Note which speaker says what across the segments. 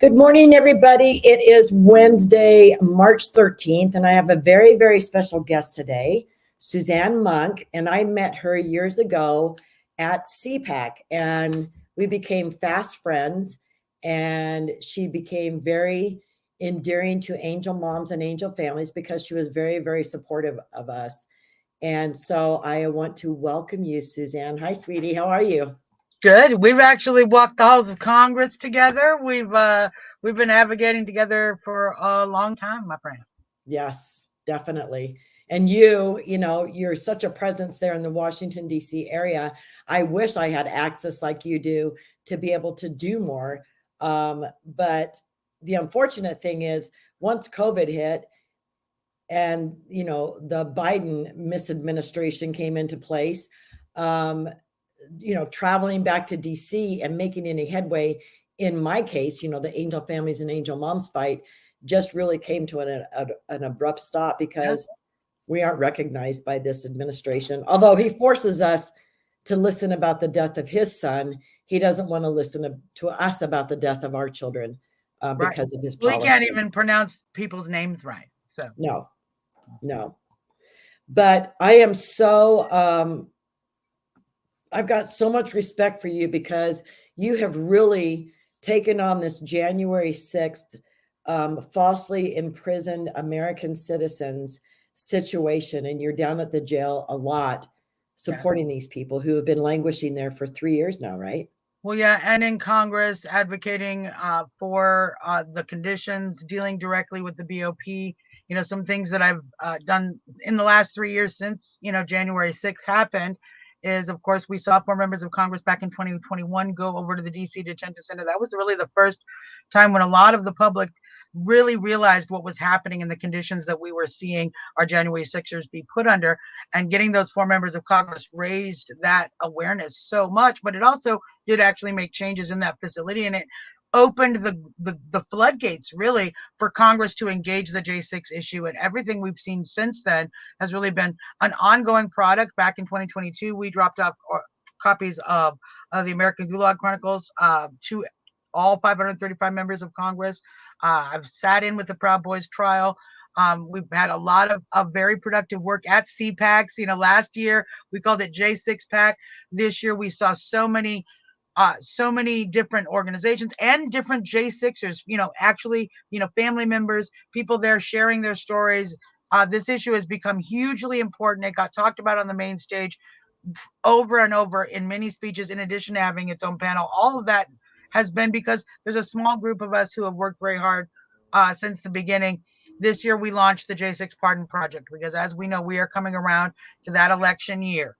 Speaker 1: Good morning, everybody. It is Wednesday, March 13th, and I have a very, very special guest today, Suzzanne Monk. And I met her years ago at CPAC, and we became fast friends. And she became very endearing to angel moms and angel families because she was very, very supportive of us. And so I want to welcome you, Suzzanne. Hi, sweetie. How are you?
Speaker 2: Good. We've actually walked the halls of Congress together. We've been advocating together for a long time, my friend.
Speaker 1: Yes, definitely. And you're such a presence there in the Washington, D.C. area. I wish I had access like you do to be able to do more. But the unfortunate thing is, once COVID hit and, the Biden misadministration came into place, um, traveling back to DC and making any headway in my case, the angel families and angel moms fight just really came to an abrupt stop
Speaker 2: Yeah.
Speaker 1: because we aren't recognized by this administration. Although he forces us to listen about the death of his son, he doesn't want to listen to us about the death of our children
Speaker 2: Right.
Speaker 1: because of his
Speaker 2: Well, he can't
Speaker 1: policies.
Speaker 2: even pronounce people's names right. So
Speaker 1: No. But I am I've got so much respect for you because you have really taken on this January 6th falsely imprisoned American citizens situation, and you're down at the jail a lot supporting these people who have been languishing there for 3 years now, right?
Speaker 2: Well, yeah, and in Congress advocating for the conditions, dealing directly with the BOP. Some things that I've done in the last 3 years since January 6th happened is, of course, we saw 4 members of Congress back in 2021 go over to the DC detention center. That was really the first time when a lot of the public really realized what was happening and the conditions that we were seeing our January 6ers be put under. And getting those 4 members of Congress raised that awareness so much, but it also did actually make changes in that facility, and it opened the floodgates really for Congress to engage the J6 issue. And everything we've seen since then has really been an ongoing product. Back in 2022, we dropped off copies of the American Gulag Chronicles to all 535 members of Congress. I've sat in with the Proud Boys trial. We've had a lot of very productive work at CPACs. Last year we called it J6 PAC. This year we saw so many different organizations and different J6ers, actually, family members, people there sharing their stories. This issue has become hugely important. It got talked about on the main stage over and over in many speeches, in addition to having its own panel. All of that has been because there's a small group of us who have worked very hard since the beginning. This year, we launched the J6 Pardon Project because, as we know, we are coming around to that election year.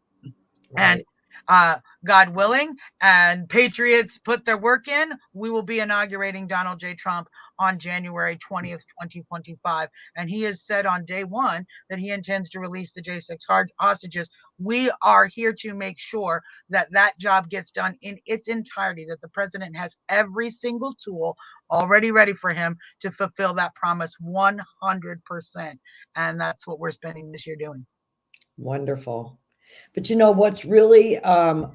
Speaker 1: Right.
Speaker 2: And God willing, and patriots put their work in, we will be inaugurating Donald J. Trump on January 20th, 2025. And he has said on day one that he intends to release the J6 hostages. We are here to make sure that that job gets done in its entirety, that the president has every single tool already ready for him to fulfill that promise 100%. And that's what we're spending this year doing.
Speaker 1: Wonderful. But what's really a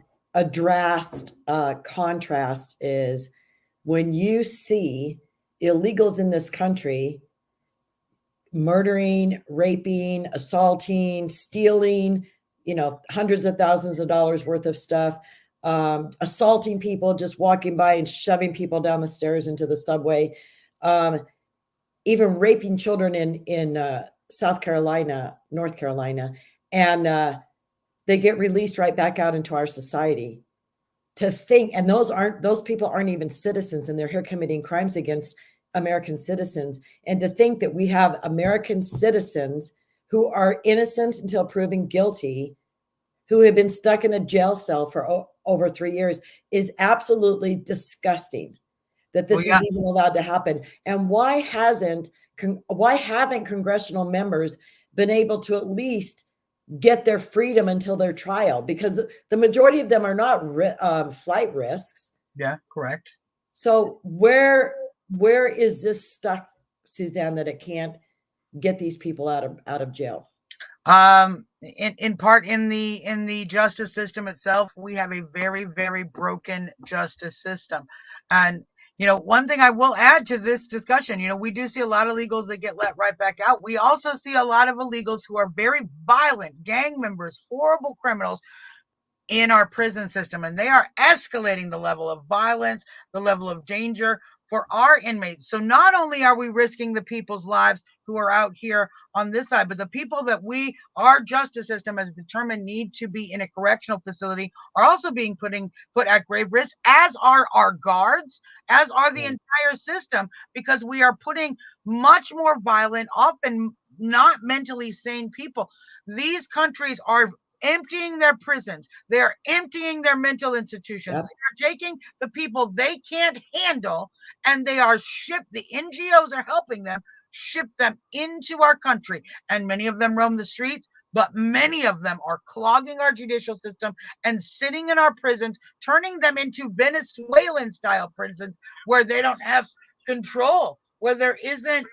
Speaker 1: drastic contrast is when you see illegals in this country murdering, raping, assaulting, stealing, hundreds of thousands of dollars worth of stuff, assaulting people, just walking by and shoving people down the stairs into the subway, even raping children in South Carolina, North Carolina, and they get released right back out into our society. To think, and those people aren't even citizens, and they're here committing crimes against American citizens. And to think that we have American citizens who are innocent until proven guilty, who have been stuck in a jail cell for over 3 years, is absolutely disgusting. That this is even allowed to happen. And why haven't congressional members been able to at least get their freedom until their trial? Because the majority of them are not flight risks.
Speaker 2: Yeah, correct.
Speaker 1: So where is this stuck, Suzzanne, that it can't get these people out of jail?
Speaker 2: In part in the justice system itself, we have a very, very broken justice system. And One thing I will add to this discussion, we do see a lot of illegals that get let right back out. We also see a lot of illegals who are very violent, gang members, horrible criminals in our prison system, and they are escalating the level of violence, the level of danger for our inmates. So not only are we risking the people's lives who are out here on this side, but the people that our justice system has determined need to be in a correctional facility are also being put at grave risk, as are our guards, as are the entire system, because we are putting much more violent, often not mentally sane people. These countries are emptying their prisons. They are emptying their mental institutions.
Speaker 1: Yep.
Speaker 2: They are taking the people they can't handle, and they are the NGOs are helping them ship them into our country. And many of them roam the streets, but many of them are clogging our judicial system and sitting in our prisons, turning them into Venezuelan style prisons where they don't have control, where there isn't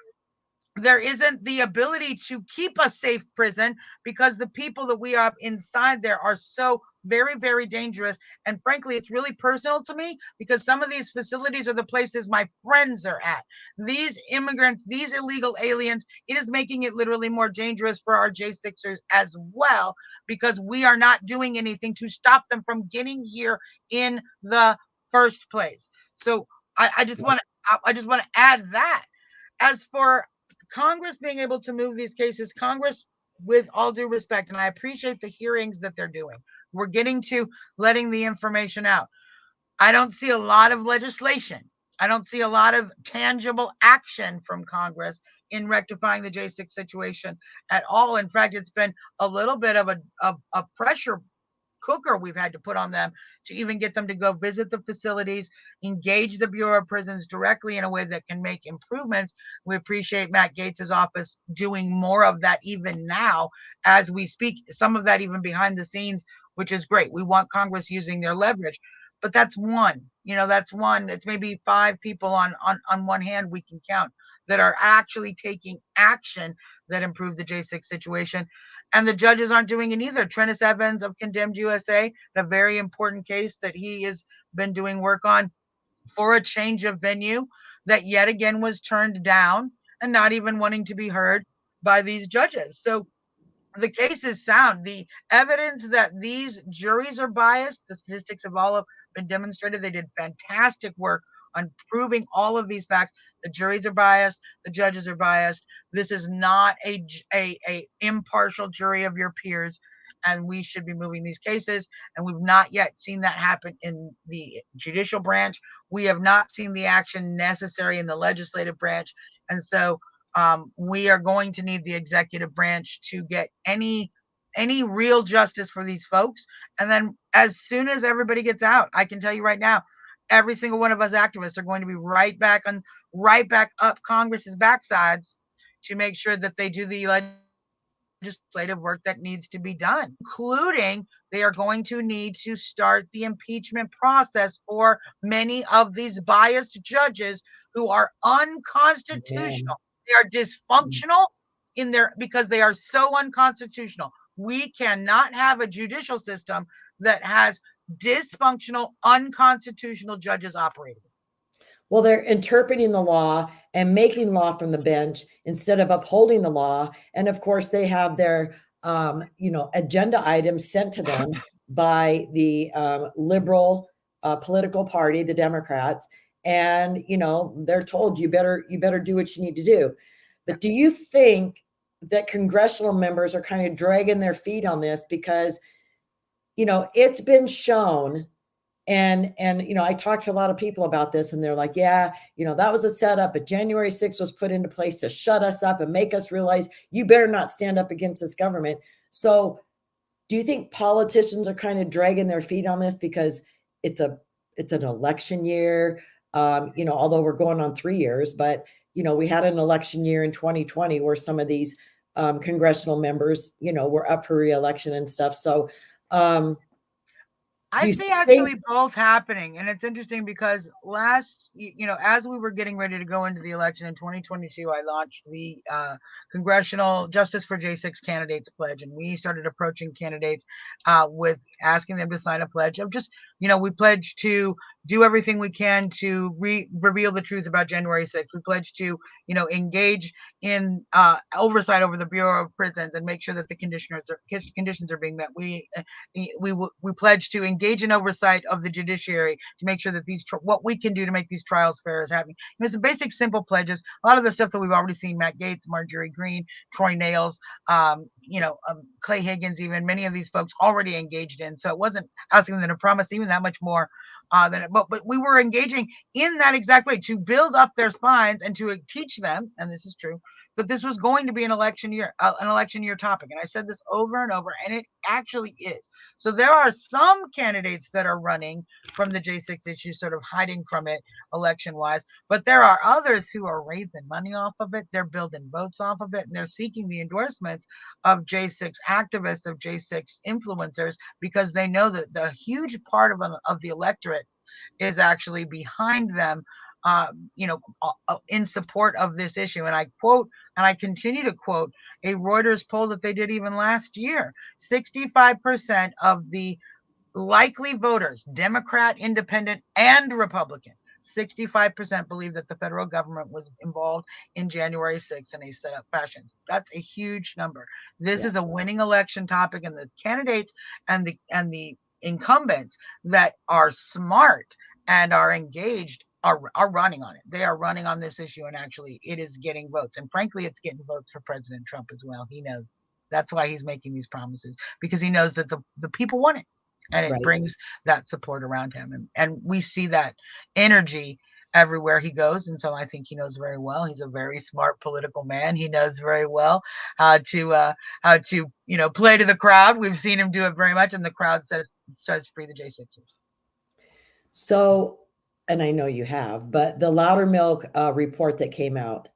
Speaker 2: the ability to keep a safe prison, because the people that we have inside there are so very, very dangerous. And frankly, it's really personal to me, because some of these facilities are the places my friends are at. These immigrants, these illegal aliens, it is making it literally more dangerous for our J6ers as well, because we are not doing anything to stop them from getting here in the first place. So I just want to add that. As for Congress being able to move these cases, Congress, with all due respect, and I appreciate the hearings that they're doing, we're getting to letting the information out. I don't see a lot of legislation. I don't see a lot of tangible action from Congress in rectifying the J6 situation at all. In fact, it's been a little bit of a pressure cooker we've had to put on them to even get them to go visit the facilities, engage the Bureau of Prisons directly in a way that can make improvements. We appreciate Matt Gaetz's office doing more of that even now as we speak, some of that even behind the scenes, which is great. We want Congress using their leverage. But that's one. That's one. It's maybe 5 people on one hand we can count that are actually taking action that improve the J6 situation. And the judges aren't doing it either. Trennis Evans of Condemned USA, a very important case that he has been doing work on for a change of venue that yet again was turned down and not even wanting to be heard by these judges. So the case is sound. The evidence that these juries are biased, the statistics have all been demonstrated. They did fantastic work on proving all of these facts. The juries are biased. The judges are biased. This is not a impartial jury of your peers, and we should be moving these cases. And we've not yet seen that happen in the judicial branch. We have not seen the action necessary in the legislative branch. And so we are going to need the executive branch to get any real justice for these folks. And then as soon as everybody gets out, I can tell you right now, every single one of us activists are going to be right back up Congress's backsides to make sure that they do the legislative work that needs to be done, including they are going to need to start the impeachment process for many of these biased judges who are unconstitutional. They are dysfunctional because they are so unconstitutional. We cannot have a judicial system that has dysfunctional, unconstitutional judges operating.
Speaker 1: Well, they're interpreting the law and making law from the bench instead of upholding the law. And of course, they have their, agenda items sent to them by the liberal political party, the Democrats, and they're told you better do what you need to do. But do you think that congressional members are kind of dragging their feet on this because it's been shown? And I talked to a lot of people about this, and they're like, yeah, that was a setup, but January 6th was put into place to shut us up and make us realize you better not stand up against this government. So do you think politicians are kind of dragging their feet on this because it's an election year? Although we're going on 3 years, but we had an election year in 2020 where some of these congressional members, were up for re-election and stuff. So
Speaker 2: I
Speaker 1: Do you
Speaker 2: see
Speaker 1: think?
Speaker 2: actually both happening. And it's interesting because as we were getting ready to go into the election in 2022, I launched the Congressional Justice for J6 Candidates Pledge. And we started approaching candidates with asking them to sign a pledge of just, we pledge to do everything we can to reveal the truth about January 6th. We pledge to, engage in oversight over the Bureau of Prisons and make sure that the conditions are being met. We pledge to engage in oversight of the judiciary to make sure that what we can do to make these trials fair is happening. Some basic, simple pledges. A lot of the stuff that we've already seen: Matt Gaetz, Marjorie Greene, Troy Nails, Clay Higgins, even many of these folks already engaged in. So it wasn't asking them to promise even that much more but we were engaging in that exact way to build up their spines and to teach them, and this is true, that this was going to be an election year topic. And I said this over and over, and it actually is. So there are some candidates that are running from the J6 issue, sort of hiding from it election wise, but there are others who are raising money off of it. They're building votes off of it, and they're seeking the endorsements of J6 activists, of J6 influencers, because they know that the huge part of the electorate is actually behind them, in support of this issue. And I quote, and I continue to quote, a Reuters poll that they did even last year: 65% of the likely voters, Democrat, Independent, and Republican, 65% believe that the federal government was involved in January 6th in a set-up fashion. That's a huge number. This is a winning election topic, and the candidates and the incumbents that are smart and are engaged are running on it. They are running on this issue, and actually it is getting votes. And frankly, it's getting votes for President Trump as well. He knows. That's why he's making these promises, because he knows that the people want it, and it
Speaker 1: Right.
Speaker 2: brings that support around him. And we see that energy everywhere he goes. And so I think he knows very well. He's a very smart political man. He knows very well how to play to the crowd. We've seen him do it very much, and the crowd says free the J6ers.
Speaker 1: So, and I know you have, but the Loudermilk report that came out,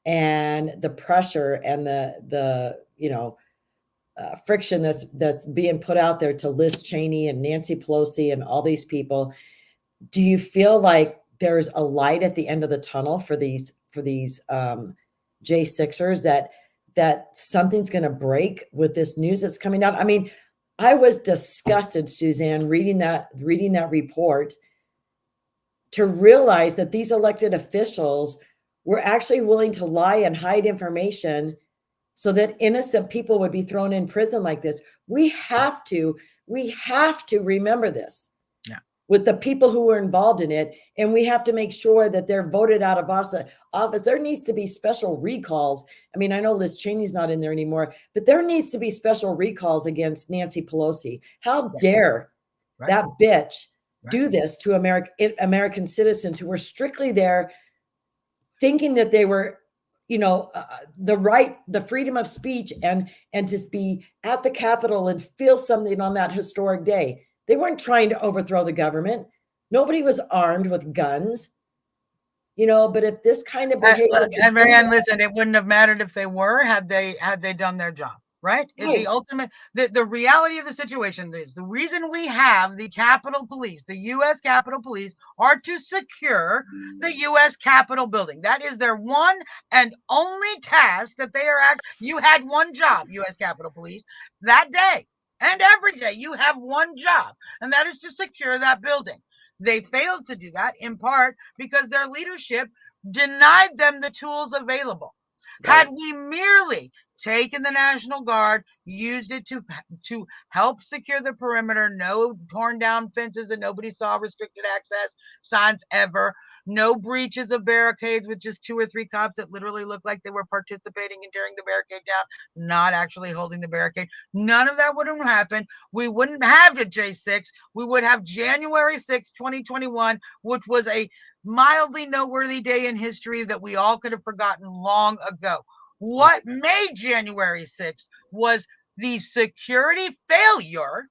Speaker 1: and the pressure and the friction that's being put out there to Liz Cheney and Nancy Pelosi and all these people, do you feel like there's a light at the end of the tunnel for these J6ers, that something's going to break with this news that's coming out? I mean, I was disgusted, Suzzanne, reading that report, to realize that these elected officials were actually willing to lie and hide information so that innocent people would be thrown in prison like this. We have to remember this.
Speaker 2: Yeah.
Speaker 1: With the people who were involved in it, and we have to make sure that they're voted out of office. There needs to be special recalls. I mean, I know Liz Cheney's not in there anymore, but there needs to be special recalls against Nancy Pelosi. How dare that bitch do this to American citizens who were strictly there thinking that they were, the freedom of speech and just be at the Capitol and feel something on that historic day. They weren't trying to overthrow the government. Nobody was armed with guns, but if this kind of behavior.
Speaker 2: And Marianne, listen, it wouldn't have mattered if they were, had they done their job. Right? The ultimate, the reality of the situation is, the reason we have the Capitol Police, the U.S. Capitol Police, are to secure the U.S. Capitol building. That is their one and only task that they are you had one job, U.S. Capitol Police, that day. And every day you have one job, and that is to secure that building. They failed to do that, in part because their leadership denied them the tools available. Right. Had we merely taken the National Guard, used it to help secure the perimeter, no torn down fences that nobody saw, restricted access signs ever, no breaches of barricades with just 2 or 3 cops that literally looked like they were participating in tearing the barricade down, not actually holding the barricade. None of that would have happened. We wouldn't have the J6. We would have January 6, 2021, which was a mildly noteworthy day in history that we all could have forgotten long ago. What made January 6th was the security failure.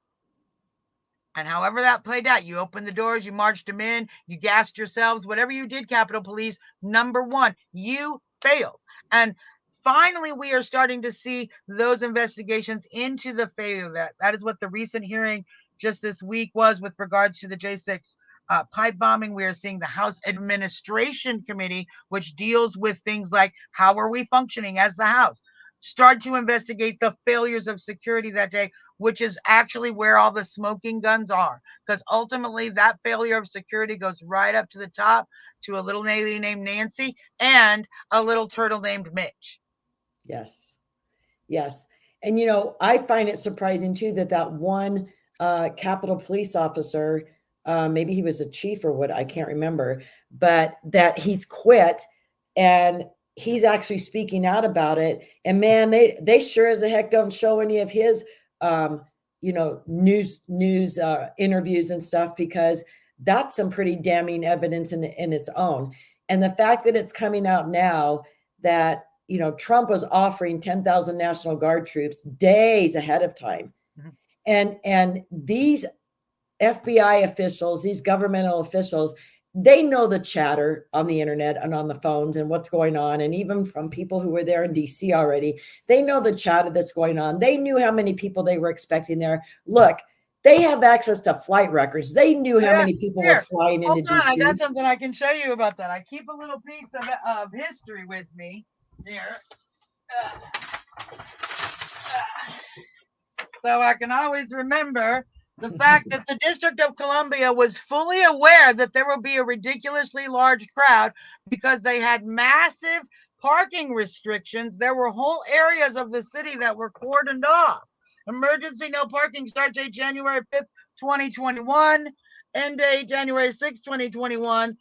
Speaker 2: And however that played out, you opened the doors, you marched them in, you gassed yourselves, whatever you did, Capitol Police, number one, you failed. And finally, we are starting to see those investigations into the failure. That is what the recent hearing just this week was with regards to the J6 pipe bombing. We are seeing the House Administration Committee, which deals with things like how are we functioning as the House, start to investigate the failures of security that day, which is actually where all the smoking guns are. Because ultimately, that failure of security goes right up to the top to a little lady named Nancy and a little turtle named Mitch.
Speaker 1: Yes. Yes. And, I find it surprising too that one Capitol police officer, maybe he was a chief or what, I can't remember, but that he's quit and he's actually speaking out about it. And man, they sure as a heck don't show any of his, news interviews and stuff, because that's some pretty damning evidence in its own. And the fact that it's coming out now that Trump was offering 10,000 National Guard troops days ahead of time. Mm-hmm. And these FBI officials, these governmental officials, they know the chatter on the internet and on the phones and what's going on. And even from people who were there in DC already, they know the chatter that's going on. They knew how many people they were expecting there. Look, they have access to flight records. They knew how many people were flying into DC.
Speaker 2: I got something I can show you about that. I keep a little piece of history with me here. So I can always remember the fact that the District of Columbia was fully aware that there will be a ridiculously large crowd because they had massive parking restrictions. There were whole areas of the city that were cordoned off. Emergency no parking, start date January 5th, 2021, end date January 6th, 2021.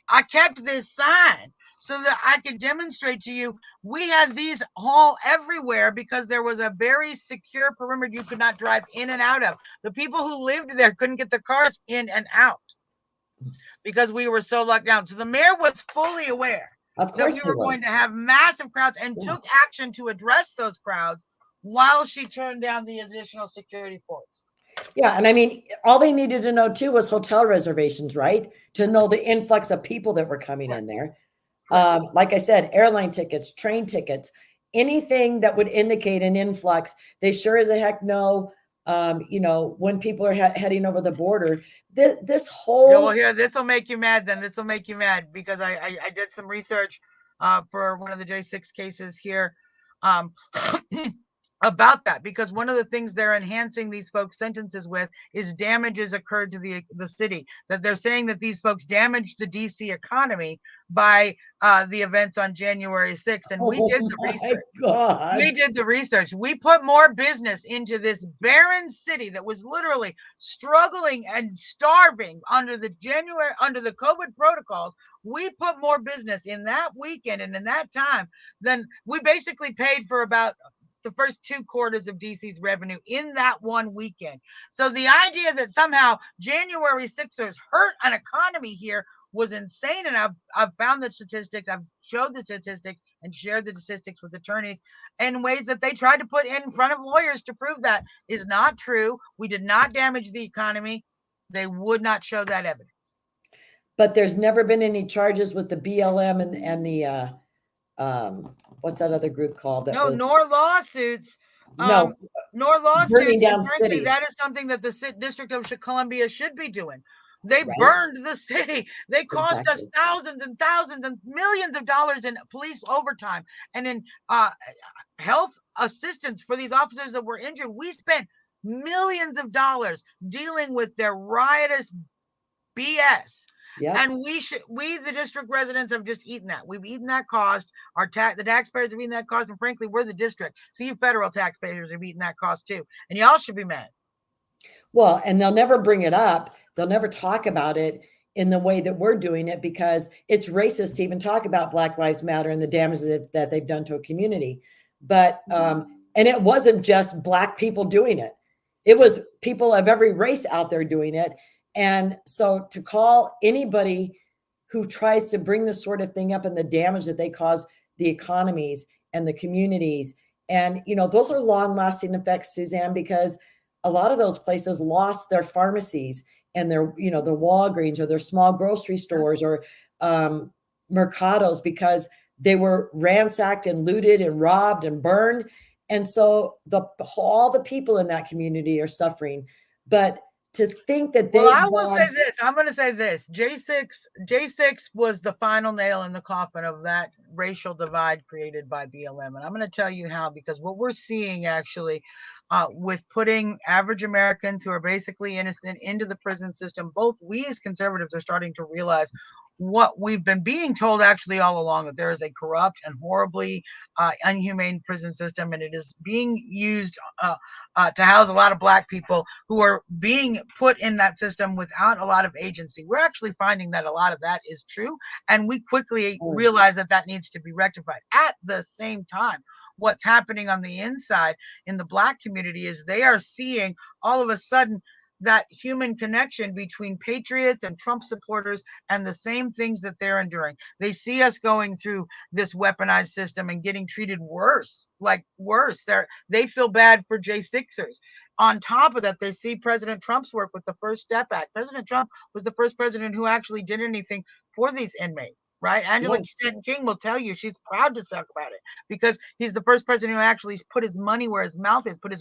Speaker 2: I kept this sign so that I could demonstrate to you. We had these all everywhere because there was a very secure perimeter you could not drive in and out of. The people who lived there couldn't get the cars in and out because we were so locked down. So the mayor was fully aware that we were going to have massive crowds and took action to address those crowds while she turned down the additional security force.
Speaker 1: Yeah. And I mean, all they needed to know too was hotel reservations, right? To know the influx of people that were coming in there. Like I said, airline tickets, train tickets, anything that would indicate an influx. They sure as a heck know, when people are heading over the border. This whole...
Speaker 2: Yeah, well, here, this will make you mad then. This will make you mad because I did some research for one of the J6 cases here. About that, because one of the things they're enhancing these folks' sentences with is damages occurred to the city, that they're saying that these folks damaged the DC economy by the events on January 6th. And we did the research.
Speaker 1: God.
Speaker 2: We did the research. We put more business into this barren city that was literally struggling and starving under the COVID protocols. We put more business in that weekend and in that time than we basically paid for about the first 2 quarters of DC's revenue in that one weekend. So the idea that somehow January 6ers hurt an economy here was insane. And I've found the statistics, I've showed the statistics and shared the statistics with attorneys in ways that they tried to put in front of lawyers to prove that is not true. We did not damage the economy. They would not show that evidence.
Speaker 1: But there's never been any charges with the BLM and the what's that other group called?
Speaker 2: Nor lawsuits.
Speaker 1: Nor
Speaker 2: lawsuits.
Speaker 1: Burning down
Speaker 2: frankly,
Speaker 1: cities.
Speaker 2: That is something that the District of Columbia should be doing. They burned the city. They cost us thousands and thousands and millions of dollars in police overtime and in health assistance for these officers that were injured. We spent millions of dollars dealing with their riotous BS. Yep. And we, the district residents, have just eaten that. We've eaten that cost. The taxpayers have eaten that cost. And frankly, we're the district. So you federal taxpayers have eaten that cost too. And y'all should be mad.
Speaker 1: Well, and they'll never bring it up. They'll never talk about it in the way that we're doing it because it's racist to even talk about Black Lives Matter and the damage that they've done to a community. But, and it wasn't just Black people doing it. It was people of every race out there doing it. And so to call anybody who tries to bring this sort of thing up and the damage that they cause the economies and the communities, and, those are long lasting effects, Suzzanne, because a lot of those places lost their pharmacies and their, the Walgreens or their small grocery stores or mercados because they were ransacked and looted and robbed and burned. And so all the people in that community are suffering. But to think that
Speaker 2: Well,
Speaker 1: they've
Speaker 2: I will say
Speaker 1: gone,
Speaker 2: this. I'm going to say this. J6 was the final nail in the coffin of that racial divide created by BLM. And I'm going to tell you how, because what we're seeing actually with putting average Americans who are basically innocent into the prison system, both we as conservatives are starting to realize what we've been being told actually all along, that there is a corrupt and horribly inhumane prison system, and it is being used to house a lot of Black people who are being put in that system without a lot of agency. We're actually finding that a lot of that is true, and we quickly realize that that needs to be rectified. At the same time, what's happening on the inside in the Black community is they are seeing all of a sudden that human connection between patriots and Trump supporters and the same things that they're enduring. They see us going through this weaponized system and getting treated worse, like worse. They feel bad for J6ers. On top of that, they see President Trump's work with the First Step Act. President Trump was the first president who actually did anything for these inmates, right? Angela
Speaker 1: yes,
Speaker 2: King will tell you she's proud to talk about it because he's the first president who actually put his money where his mouth is, put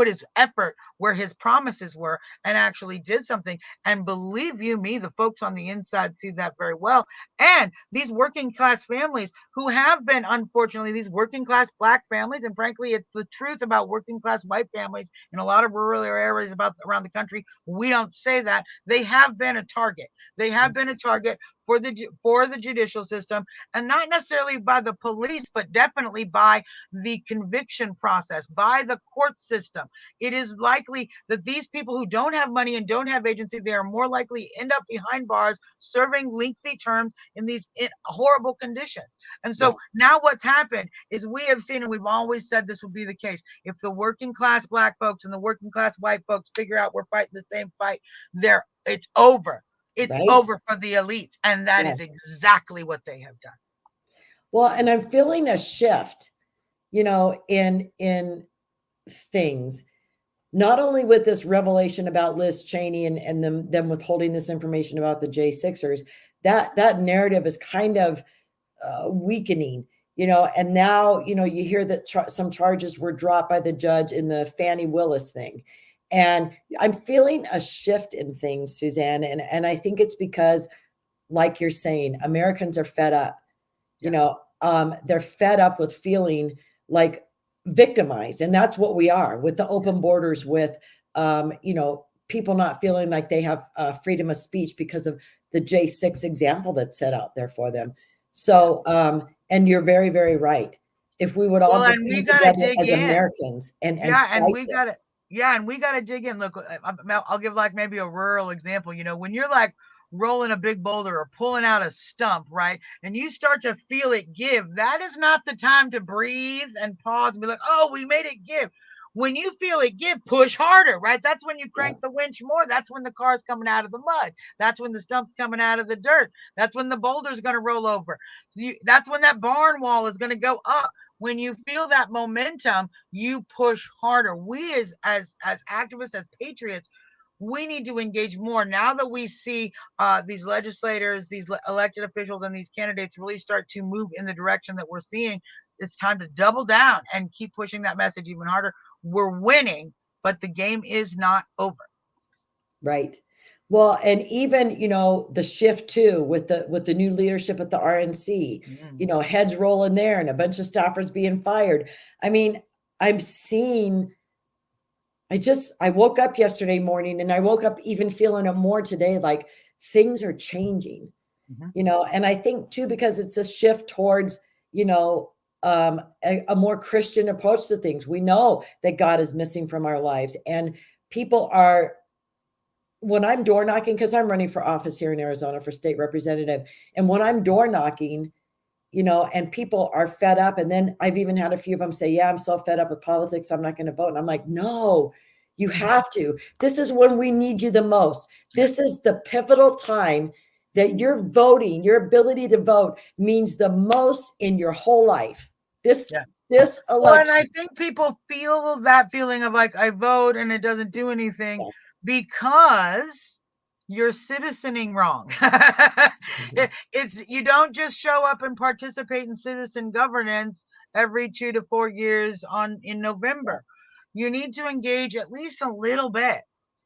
Speaker 2: his effort where his promises were, and actually did something. And believe you me, the folks on the inside see that very well. And these working class families who have been, unfortunately, these working class Black families, and frankly, it's the truth about working class white families in a lot of rural areas around the country. We don't say that. They have been a target. They have been a target for the judicial system, and not necessarily by the police, but definitely by the conviction process, by the court system. It is likely that these people who don't have money and don't have agency, they are more likely to end up behind bars serving lengthy terms in these horrible conditions. And so now what's happened is we have seen, and we've always said this would be the case, if the working class Black folks and the working class white folks figure out we're fighting the same fight, it's over. It's
Speaker 1: right?
Speaker 2: over for the elites. And that is
Speaker 1: Yes.
Speaker 2: exactly what they have done.
Speaker 1: Well, and I'm feeling a shift, in things, not only with this revelation about Liz Cheney and them withholding this information about the J6ers, that narrative is kind of weakening, and now, you hear that some charges were dropped by the judge in the Fannie Willis thing. And I'm feeling a shift in things, Suzzanne. And I think it's because, like you're saying, Americans are fed up. They're fed up with feeling like victimized, and that's what we are with the open borders, with people not feeling like they have freedom of speech because of the J6 example that's set out there for them. So, and you're very, very right. If we would all
Speaker 2: Well,
Speaker 1: just
Speaker 2: and we
Speaker 1: come
Speaker 2: got to
Speaker 1: together
Speaker 2: dig
Speaker 1: as
Speaker 2: in.
Speaker 1: Americans and
Speaker 2: Yeah, and
Speaker 1: fight
Speaker 2: we
Speaker 1: them.
Speaker 2: got to and we got to dig in. Look, I'll give like maybe a rural example. When you're like rolling a big boulder or pulling out a stump, right? And you start to feel it give, that is not the time to breathe and pause and be like, "Oh, we made it give." When you feel it give, push harder, right? That's when you
Speaker 1: Yeah,
Speaker 2: crank the winch more. That's when the car's coming out of the mud. That's when the stump's coming out of the dirt. That's when the boulder's going to roll over. That's when that barn wall is going to go up. When you feel that momentum, you push harder. We as activists, as patriots, we need to engage more now that we see these legislators, these elected officials, and these candidates really start to move in the direction that we're seeing. It's time to double down and keep pushing that message even harder. We're winning, but the game is not over.
Speaker 1: right. Well, and even, the shift too with the new leadership at the RNC, heads rolling there and a bunch of staffers being fired. I mean, I'm seeing I woke up yesterday morning, and I woke up even feeling it more today, like things are changing, and I think too, because it's a shift towards, a more Christian approach to things. We know that God is missing from our lives, and people are, when I'm door knocking, because I'm running for office here in Arizona for state representative, and when I'm door knocking, and people are fed up. And then I've even had a few of them say, "Yeah, I'm so fed up with politics, I'm not going to vote." And I'm like, "No, you have to. This is when we need you the most. This is the pivotal time that your voting, your ability to vote means the most in your whole life. This
Speaker 2: Yeah.
Speaker 1: this
Speaker 2: Well, and I
Speaker 1: election."
Speaker 2: think people feel that feeling of like, I vote and it doesn't do anything
Speaker 1: Yes.
Speaker 2: because you're citizening wrong.
Speaker 1: Mhm.
Speaker 2: It's you don't just show up and participate in citizen governance every 2 to 4 years on in
Speaker 1: Yeah.
Speaker 2: November. You need to engage at least a little bit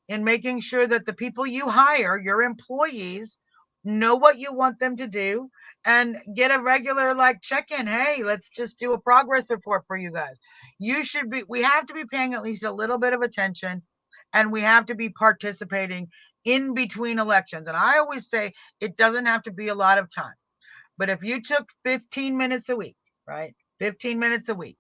Speaker 2: in making sure that the people you hire, your employees, know what you want them to do and get a regular like check-in. Hey, let's just do a progress report for you guys. We have to be paying at least a little bit of attention, and we have to be participating in between elections. And I always say it doesn't have to be a lot of time. But if you took 15 minutes a week, right? 15 minutes a week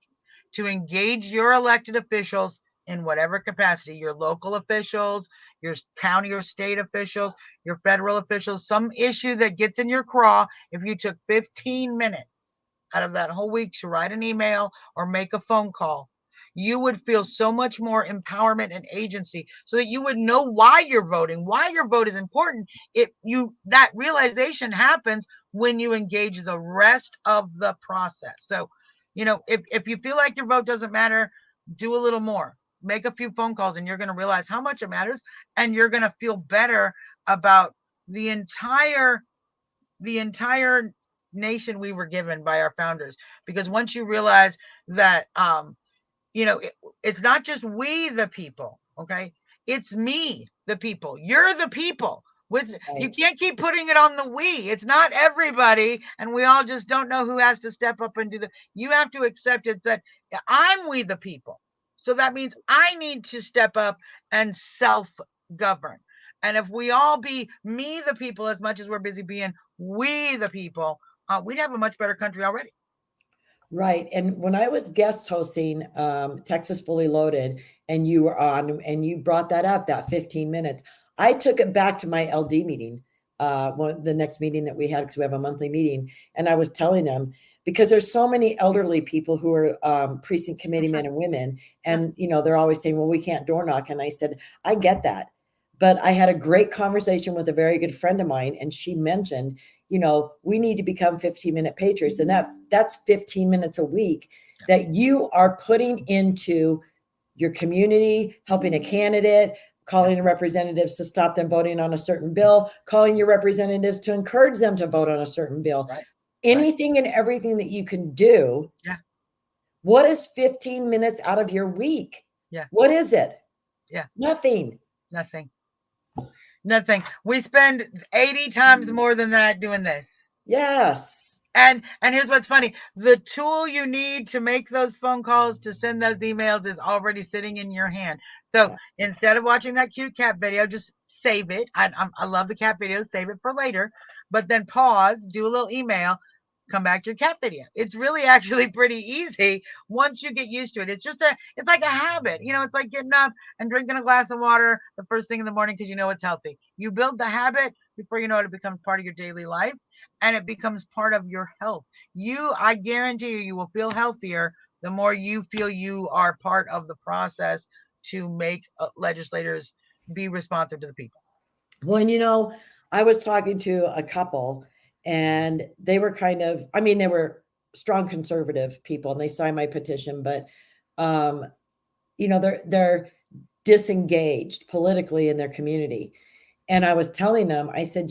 Speaker 2: to engage your elected officials in whatever capacity, your local officials, your county or state officials, your federal officials, some issue that gets in your craw, if you took 15 minutes out of that whole week to write an email or make a phone call, you would feel so much more empowerment and agency so that you would know why you're voting, why your vote is important. If you that realization happens when you engage the rest of the process. So, if you feel like your vote doesn't matter, do a little more. Make a few phone calls and you're going to realize how much it matters, and you're going to feel better about the entire the entire nation we were given by our founders. Because once you realize that it's not just we the people, okay? It's me the people. You're the people. With you
Speaker 1: Right.
Speaker 2: can't keep putting it on the we. It's not everybody, and we all just don't know who has to step up and do the. You have to accept it that I'm we the people. So that means I need to step up and self govern. And if we all be me the people as much as we're busy being we the people, we'd have a much better country already.
Speaker 1: Right. And when I was guest hosting Texas Fully Loaded and you were on and you brought that up, that 15 minutes, I took it back to my LD meeting, the next meeting that we had, because we have a monthly meeting. And I was telling them, because there's so many elderly people who are precinct committee
Speaker 2: Sure,
Speaker 1: men and women,
Speaker 2: sure.
Speaker 1: and they're always saying, well, we can't door knock. And I said, I get that. But I had a great conversation with a very good friend of mine, and she mentioned, we need to become 15-minute patriots. And that's 15 minutes a week that you are putting into your community, helping a candidate,
Speaker 2: Yeah,
Speaker 1: calling the representatives to stop them voting on a certain bill, calling your representatives to encourage them to vote on a certain bill.
Speaker 2: right, right.
Speaker 1: Anything and everything that you can do.
Speaker 2: Yeah,
Speaker 1: What is 15 minutes out of your week?
Speaker 2: yeah,
Speaker 1: What is it?
Speaker 2: yeah.
Speaker 1: Nothing.
Speaker 2: Nothing. Nothing. We spend 80 times more than that doing this.
Speaker 1: Yes.
Speaker 2: And here's what's funny. The tool you need to make those phone calls, to send those emails, is already sitting in your hand. So
Speaker 1: Yeah.
Speaker 2: instead of watching that cute cat video, just save it. I love the cat videos. Save it for later. But then pause, do a little email, come back to your cat video. It's really actually pretty easy once you get used to it. It's like a habit. It's like getting up and drinking a glass of water the first thing in the morning because you know it's healthy. You build the habit before you know it becomes part of your daily life, and it becomes part of your health. I guarantee you will feel healthier the more you feel you are part of the process to make legislators be responsive to the people.
Speaker 1: Well, I was talking to a couple and they were they were strong conservative people and they signed my petition, but um, they're disengaged politically in their community. And I was telling them, I said,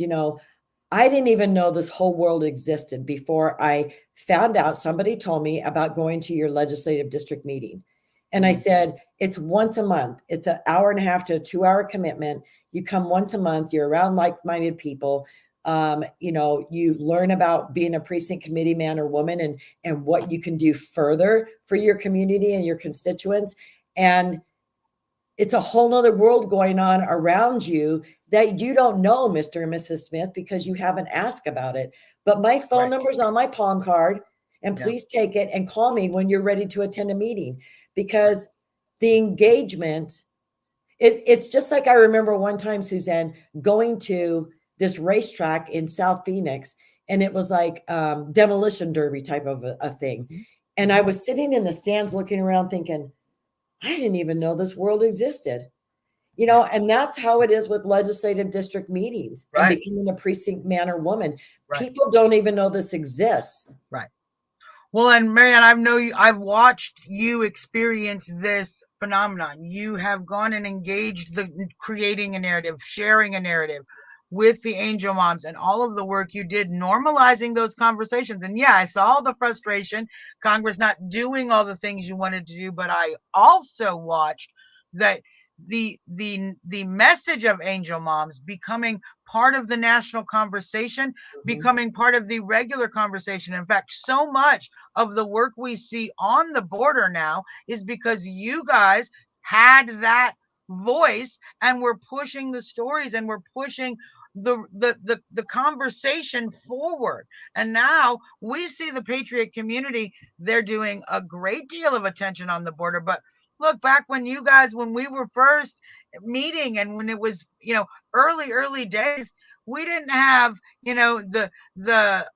Speaker 1: I didn't even know this whole world existed before I found out somebody told me about going to your legislative district meeting. And I
Speaker 2: Mm-hmm.
Speaker 1: said, it's once a month. It's an hour and a half to a 2 hour commitment. You come once a month, you're around like-minded people. You learn about being a precinct committee man or woman and what you can do further for your community and your constituents. And it's a whole nother world going on around you that you don't know, Mr. and Mrs. Smith, because you haven't asked about it. But my phone
Speaker 2: Right.
Speaker 1: number's on my palm card, and
Speaker 2: Yeah.
Speaker 1: please take it and call me when you're ready to attend a meeting, because the engagement, it's just like I remember one time, Suzzanne, going to this racetrack in South Phoenix, and it was like demolition derby type of a thing. And I
Speaker 2: Mm-hmm.
Speaker 1: was sitting in the stands looking around thinking, I didn't even know this world existed.
Speaker 2: Yeah.
Speaker 1: And that's how it is with legislative district meetings and
Speaker 2: Right.
Speaker 1: becoming a precinct man or woman.
Speaker 2: Right.
Speaker 1: People don't even know this exists.
Speaker 2: Right. Well, and Marianne, I know you, I've watched you experience this phenomenon. You have gone and engaged the creating a narrative, sharing a narrative with the angel moms and all of the work you did normalizing those conversations. And yeah, I saw the frustration, Congress not doing all the things you wanted to do, but I also watched that the message of angel moms becoming part of the national conversation, becoming part of the regular conversation. In fact, so much of the work we see on the border now is because you guys had that voice and we're pushing the stories and we're pushing the conversation forward. And now we see the patriot community, they're doing a great deal of attention on the border. But look, back when you guys, when we were first meeting and when it was, early days, we didn't have, the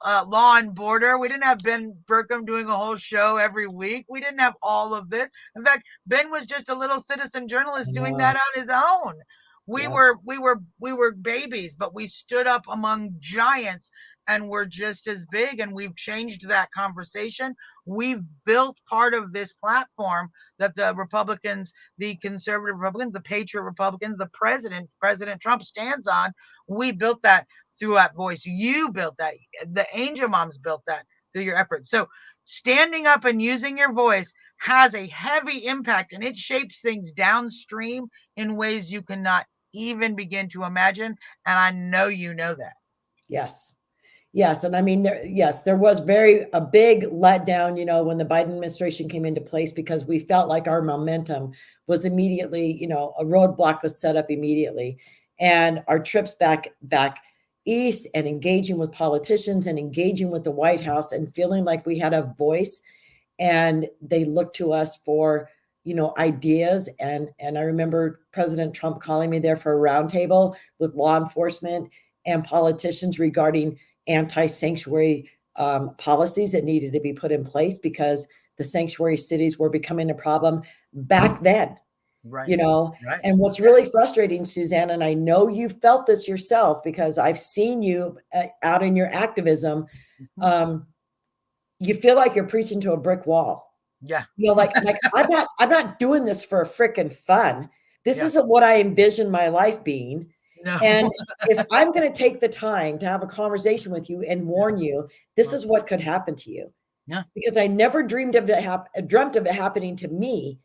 Speaker 2: Law and Border. We didn't have Ben Burkham doing a whole show every week. We didn't have all of this. In fact, Ben was just a little citizen journalist doing that on his own. We
Speaker 1: Yeah.
Speaker 2: were babies, but we stood up among giants and we're just as big, and we've changed that conversation. We've built part of this platform that the Republicans, the conservative Republicans, the patriot Republicans, the President Trump stands on. We built that through that voice. You built that. The angel moms built that through your efforts. So standing up and using your voice has a heavy impact, and it shapes things downstream in ways you cannot even begin to imagine. And I know you know that.
Speaker 1: Yes. Yes, and I mean, there was a big letdown, when the Biden administration came into place because we felt like our momentum was immediately, a roadblock was set up immediately, and our trips back east and engaging with politicians and engaging with the White House and feeling like we had a voice, and they looked to us for, ideas. And I remember President Trump calling me there for a roundtable with law enforcement and politicians regarding anti-sanctuary policies that needed to be put in place because the sanctuary cities were becoming a problem back then.
Speaker 2: Right.
Speaker 1: Right. And what's really frustrating, Suzzanne, and I know you felt this yourself because I've seen you out in your activism, you feel like you're preaching to a brick wall.
Speaker 2: Yeah.
Speaker 1: Like I'm not doing this for a freaking fun. This
Speaker 2: Yeah.
Speaker 1: isn't what I envisioned my life being.
Speaker 2: No.
Speaker 1: And if I'm going to take the time to have a conversation with you and warn you, this is what could happen to you.
Speaker 2: Yeah.
Speaker 1: Because I never dreamt of it happening to me.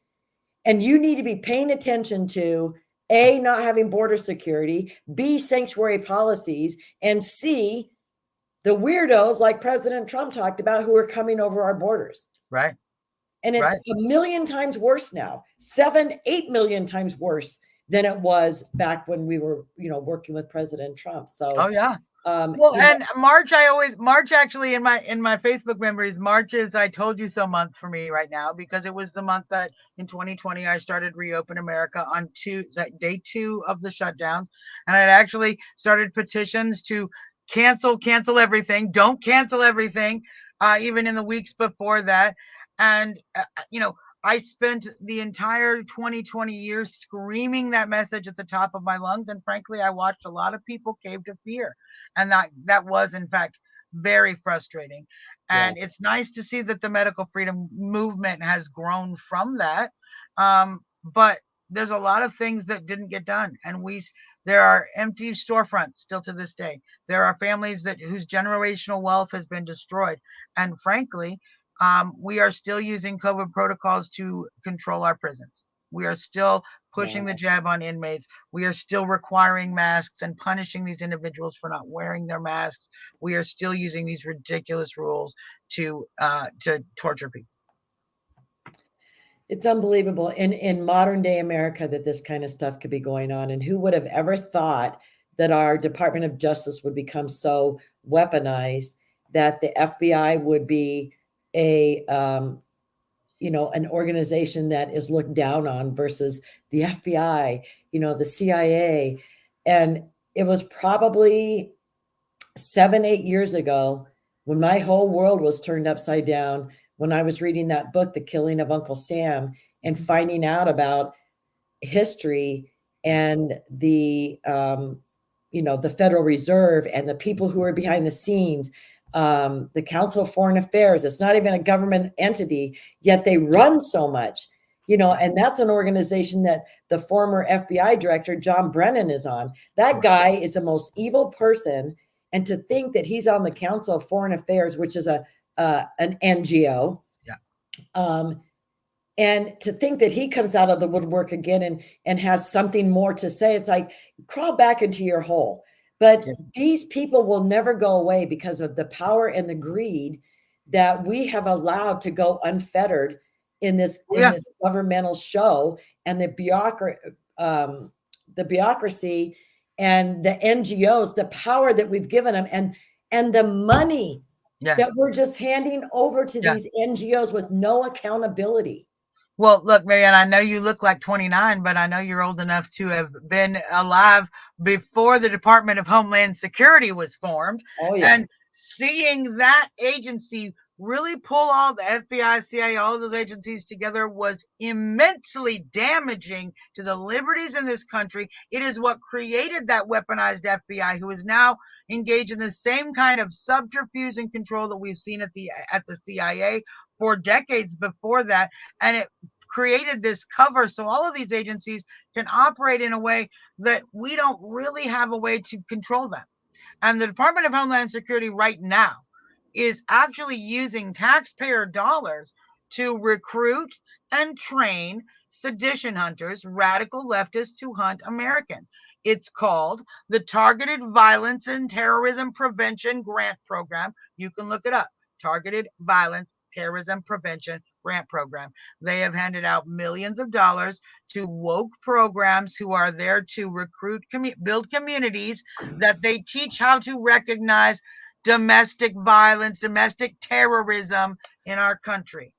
Speaker 1: And you need to be paying attention to A, not having border security, B, sanctuary policies, and C, the weirdos like President Trump talked about who are coming over our borders.
Speaker 2: Right.
Speaker 1: And it's a million times worse now, 7-8 million times worse than it was back when we were, working with President Trump. So,
Speaker 2: oh yeah. Well, and March actually in my Facebook memories, March is I told you so month for me right now, because it was the month that in 2020 I started Reopen America on day 2 of the shutdowns, and I'd actually started petitions to cancel everything, don't cancel everything, even in the weeks before that. And I spent the entire 2020 years screaming that message at the top of my lungs. And frankly, I watched a lot of people cave to fear. And that was, in fact, very frustrating. And It's nice to see that the medical freedom movement has grown from that. But there's a lot of things that didn't get done. And there are empty storefronts still to this day. There are families whose generational wealth has been destroyed. And frankly, we are still using COVID protocols to control our prisons. We are still pushing the jab on inmates. We are still requiring masks and punishing these individuals for not wearing their masks. We are still using these ridiculous rules to torture people.
Speaker 1: It's unbelievable in modern day America that this kind of stuff could be going on. And who would have ever thought that our Department of Justice would become so weaponized that the FBI would be an organization that is looked down on versus the FBI, the CIA. And it was probably 7-8 years ago when my whole world was turned upside down when I was reading that book, The Killing of Uncle Sam, and finding out about history and the Federal Reserve and the people who are behind the scenes the Council of Foreign Affairs. It's not even a government entity, yet they run so much, and that's an organization that the former FBI director, John Brennan, is on. That guy is the most evil person. And to think that he's on the Council of Foreign Affairs, which is an NGO.
Speaker 2: Yeah.
Speaker 1: And to think that he comes out of the woodwork again and has something more to say, it's like, crawl back into your hole. But these people will never go away because of the power and the greed that we have allowed to go unfettered in this governmental show, and the bureaucracy and the NGOs, the power that we've given them, and the money that we're just handing over to these NGOs with no accountability.
Speaker 2: Well, look, Marianne, I know you look like 29, but I know you're old enough to have been alive before the Department of Homeland Security was formed.
Speaker 1: Oh, yeah.
Speaker 2: And seeing that agency really pull all the FBI, CIA, all of those agencies together was immensely damaging to the liberties in this country. It is what created that weaponized FBI, who is now engaged in the same kind of subterfuge and control that we've seen at the CIA for decades before that. And it created this cover so all of these agencies can operate in a way that we don't really have a way to control them. And the Department of Homeland Security right now is actually using taxpayer dollars to recruit and train sedition hunters, radical leftists to hunt Americans. It's called the Targeted Violence and Terrorism Prevention Grant Program. You can look it up. Targeted Violence Terrorism Prevention Grant Program. They have handed out millions of dollars to woke programs who are there to recruit, build communities that they teach how to recognize domestic violence, domestic terrorism in our country.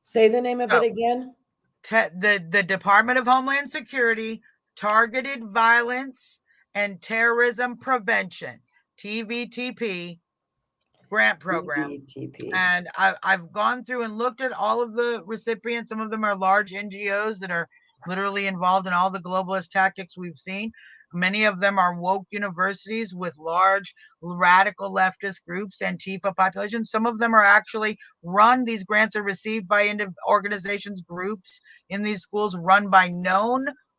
Speaker 1: Say the name of it again.
Speaker 2: The Department of Homeland Security, Targeted Violence and Terrorism Prevention, TVTP, grant program.
Speaker 1: TVTP.
Speaker 2: And I've gone through and looked at all of the recipients. Some of them are large NGOs that are literally involved in all the globalist tactics we've seen. Many of them are woke universities with large radical leftist groups, Antifa populations. Some of them are actually run, these grants are received by organizations, groups in these schools run by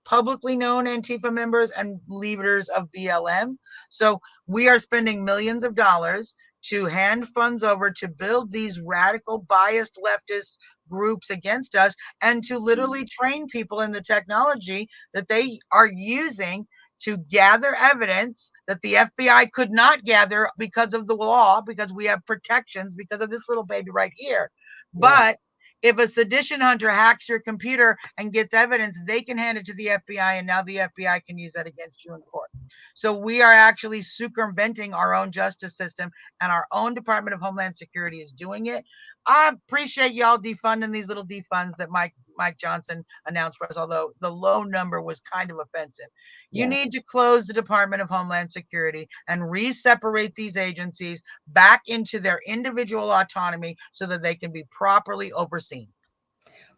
Speaker 2: publicly known Antifa members and leaders of BLM. So we are spending millions of dollars to hand funds over to build these radical biased leftist groups against us, and to literally train people in the technology that they are using to gather evidence that the FBI could not gather because of the law, because we have protections, because of this little baby right here. Yeah. But if a sedition hunter hacks your computer and gets evidence, they can hand it to the FBI, and now the FBI can use that against you in court. So we are actually circumventing our own justice system, and our own Department of Homeland Security is doing it. I appreciate y'all defunding these little defunds that Mike Johnson announced for us, although the low number was kind of offensive. You need to close the Department of Homeland Security and re-separate these agencies back into their individual autonomy so that they can be properly overseen.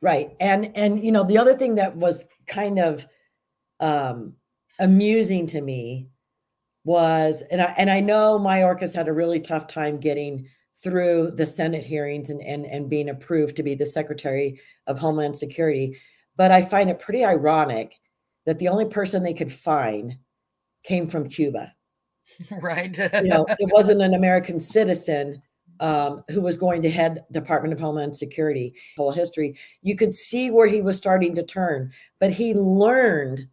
Speaker 1: Right. And the other thing that was kind of amusing to me was, and I know Mayorkas had a really tough time getting through the Senate hearings and being approved to be the Secretary of Homeland Security. But I find it pretty ironic that the only person they could find came from Cuba.
Speaker 2: Right.
Speaker 1: It wasn't an American citizen who was going to head Department of Homeland Security. Whole history, you could see where he was starting to turn, but he learned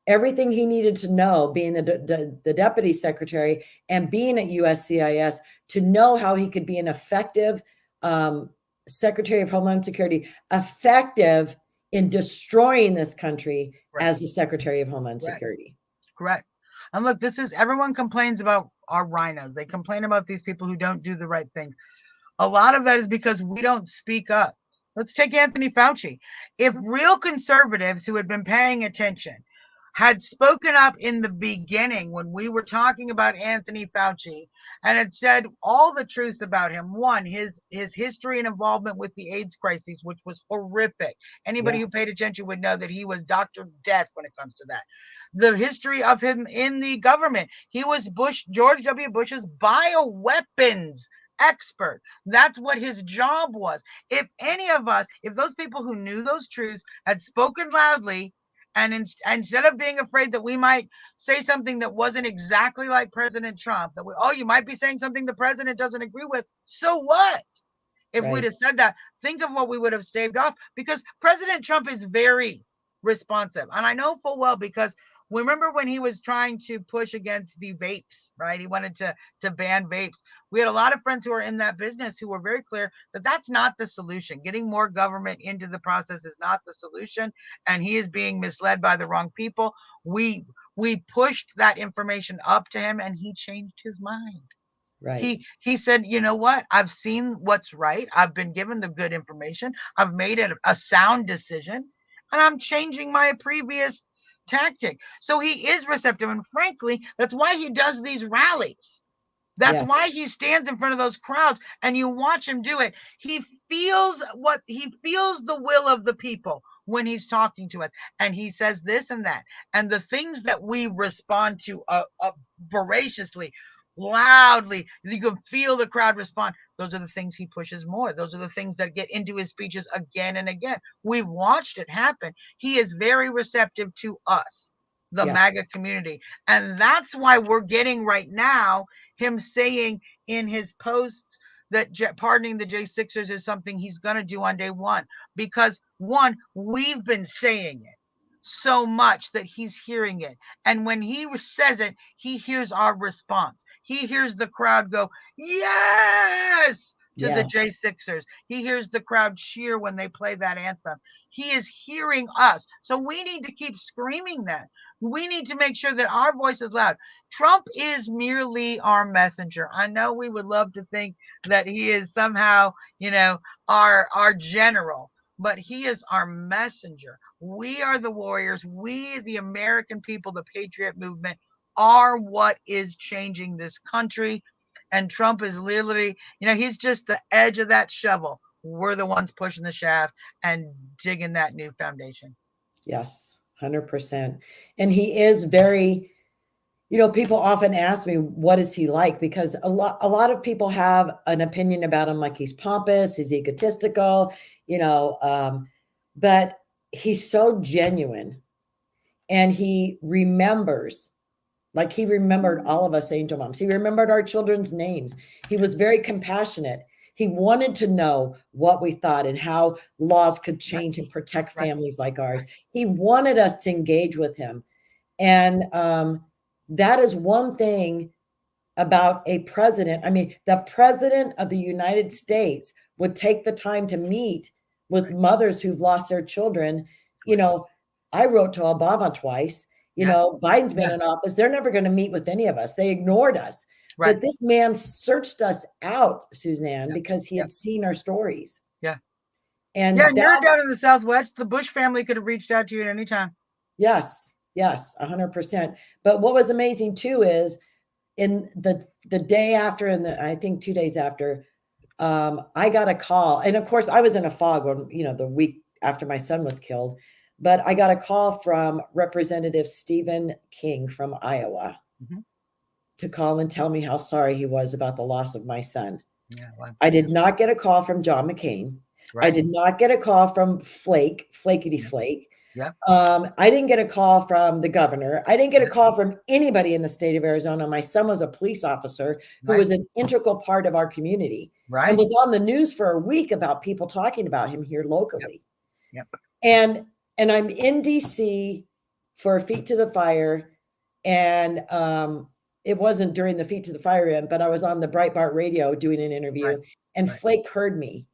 Speaker 1: everything he needed to know, being the deputy secretary and being at USCIS, to know how he could be an effective Secretary of Homeland Security, effective in destroying this country as the Secretary of Homeland Security.
Speaker 2: Correct. And look, everyone complains about our rhinos. They complain about these people who don't do the right things. A lot of that is because we don't speak up. Let's take Anthony Fauci. If real conservatives who had been paying attention had spoken up in the beginning when we were talking about Anthony Fauci and had said all the truths about him. One, his history and involvement with the AIDS crisis, which was horrific. Anybody who paid attention would know that he was Dr. Death when it comes to that. The history of him in the government. He was George W. Bush's bioweapons expert. That's what his job was. If any of us, if those people who knew those truths had spoken loudly, and instead of being afraid that we might say something that wasn't exactly like President Trump, that you might be saying something the president doesn't agree with. So what? If we'd have said that, think of what we would have staved off, because President Trump is very responsive. And I know full well, because remember when he was trying to push against the vapes, right? He wanted to ban vapes. We had a lot of friends who are in that business who were very clear that that's not the solution. Getting more government into the process is not the solution. And he is being misled by the wrong people. We pushed that information up to him and he changed his mind.
Speaker 1: Right.
Speaker 2: He said, you know what? I've seen what's right. I've been given the good information. I've made it a sound decision, and I'm changing my previous tactic. So he is receptive. And frankly, that's why he does these rallies. That's why he stands in front of those crowds and you watch him do it. He feels the will of the people when he's talking to us, and he says this and that. And the things that we respond to voraciously, loudly, you can feel the crowd respond. Those are the things he pushes more. Those are the things that get into his speeches again and again. We've watched it happen. He is very receptive to us, the MAGA community. And that's why we're getting right now him saying in his posts that pardoning the J6ers is something he's going to do on day one. Because one, we've been saying it so much that he's hearing it. And when he says it, he hears our response. He hears the crowd go, yes, to the J6ers. He hears the crowd cheer when they play that anthem. He is hearing us. So we need to keep screaming that. We need to make sure that our voice is loud. Trump is merely our messenger. I know we would love to think that he is somehow, our general, but he is our messenger. We are the warriors. We, the American people, the patriot movement, are what is changing this country. And Trump is literally, he's just the edge of that shovel. We're the ones pushing the shaft and digging that new foundation.
Speaker 1: Yes, 100%. And he is very, people often ask me, what is he like? Because a lot of people have an opinion about him, like he's pompous, he's egotistical, but he's so genuine, and he remembers, like he remembered all of us angel moms. He remembered our children's names. He was very compassionate. He wanted to know what we thought and how laws could change and protect families like ours. He wanted us to engage with him. And that is one thing about a president. I mean, the president of the United States would take the time to meet with mothers who've lost their children. I wrote to Obama twice. Biden's been in office. They're never going to meet with any of us. They ignored us. Right. But this man searched us out, Suzzanne, because he had seen our stories.
Speaker 2: Yeah.
Speaker 1: And
Speaker 2: you're down in the Southwest. The Bush family could have reached out to you at any time.
Speaker 1: Yes, 100%. But what was amazing too is in the day after, and I think 2 days after, I got a call. And of course, I was in a fog when, the week after my son was killed. But I got a call from Representative Stephen King from Iowa to call and tell me how sorry he was about the loss of my son.
Speaker 2: Yeah, wow.
Speaker 1: I did not get a call from John McCain. Right. I did not get a call from Flakety Flake.
Speaker 2: Yeah.
Speaker 1: I didn't get a call from the governor. I didn't get a call from anybody in the state of Arizona. My son was a police officer who was an integral part of our community and was on the news for a week about people talking about him here locally.
Speaker 2: Yep.
Speaker 1: And I'm in DC for Feet to the Fire. And it wasn't during the Feet to the Fire event, but I was on the Breitbart radio doing an interview. And Flake heard me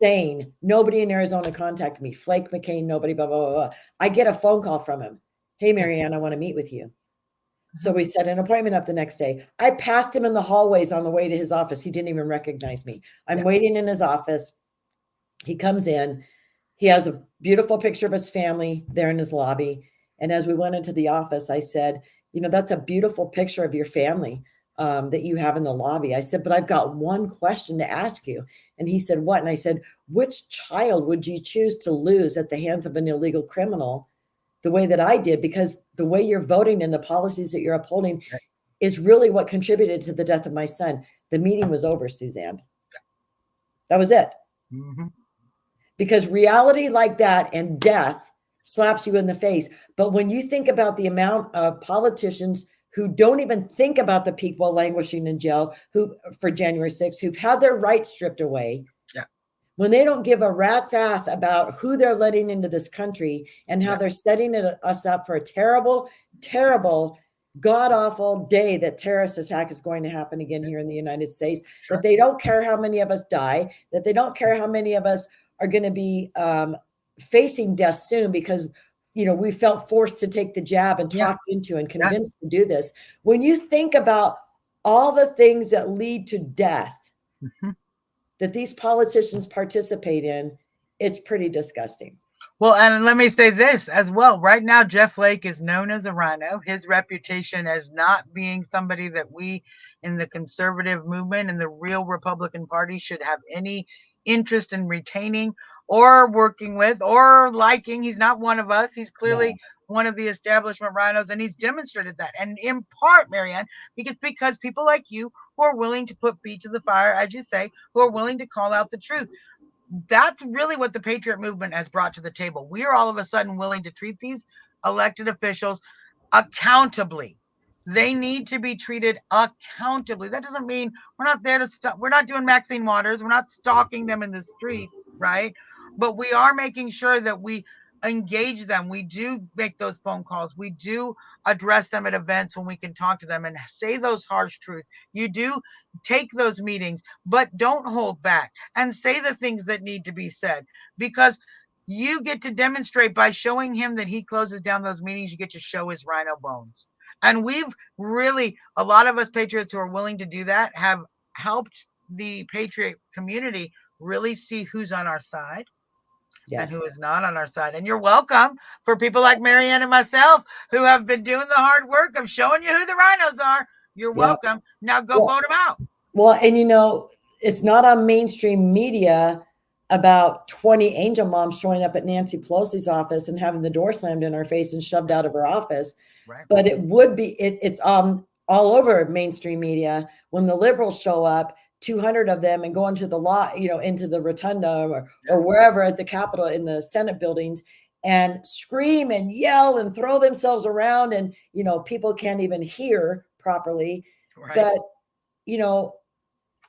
Speaker 1: saying, nobody in Arizona contacted me. Flake, McCain, nobody, blah, blah, blah, blah. I get a phone call from him. Hey, Marianne, I want to meet with you. So we set an appointment up the next day. I passed him in the hallways on the way to his office. He didn't even recognize me. I'm waiting in his office. He comes in. He has a beautiful picture of his family there in his lobby. And as we went into the office, I said, that's a beautiful picture of your family that you have in the lobby. I said, but I've got one question to ask you. And he said, what? And I said, which child would you choose to lose at the hands of an illegal criminal the way that I did? Because the way you're voting and the policies that you're upholding is really what contributed to the death of my son. The meeting was over, Suzzanne. That was it.
Speaker 2: Mm-hmm.
Speaker 1: Because reality like that and death slaps you in the face. But when you think about the amount of politicians who don't even think about the people languishing in jail who for January 6th, who've had their rights stripped away, when they don't give a rat's ass about who they're letting into this country and how they're setting us up for a terrible, terrible, god-awful day that terrorist attack is going to happen again here in the United States, that they don't care how many of us die, that they don't care how many of us are going to be facing death soon because, we felt forced to take the jab and talked into and convinced to do this. When you think about all the things that lead to death, that these politicians participate in, it's pretty disgusting.
Speaker 2: Well, and let me say this as well. Right now, Jeff Flake is known as a rhino. His reputation as not being somebody that we in the conservative movement and the real Republican Party should have any interest in retaining or working with or liking. He's not one of us. He's clearly one of the establishment rhinos, and he's demonstrated that. And in part, Marianne, because people like you who are willing to put feet to the fire, as you say, who are willing to call out the truth. That's really what the Patriot movement has brought to the table. We are all of a sudden willing to treat these elected officials accountably. They need to be treated accountably. That doesn't mean we're not there to stop. We're not doing Maxine Waters. We're not stalking them in the streets, right? But we are making sure that we engage them. We do make those phone calls. We do address them at events when we can talk to them and say those harsh truths. You do take those meetings, but don't hold back and say the things that need to be said, because you get to demonstrate by showing him that he closes down those meetings. You get to show his rhino bones. And we've really, a lot of us patriots who are willing to do that have helped the patriot community really see who's on our side and who is not on our side. And you're welcome for people like Marianne and myself who have been doing the hard work of showing you who the rhinos are. You're welcome. Now go vote them out.
Speaker 1: Well, and it's not on mainstream media about 20 angel moms showing up at Nancy Pelosi's office and having the door slammed in her face and shoved out of her office.
Speaker 2: Right.
Speaker 1: But it would be, it's all over mainstream media when the liberals show up, 200 of them, and go into the law, into the rotunda or wherever at the Capitol in the Senate buildings and scream and yell and throw themselves around. And, people can't even hear properly.
Speaker 2: Right.
Speaker 1: But,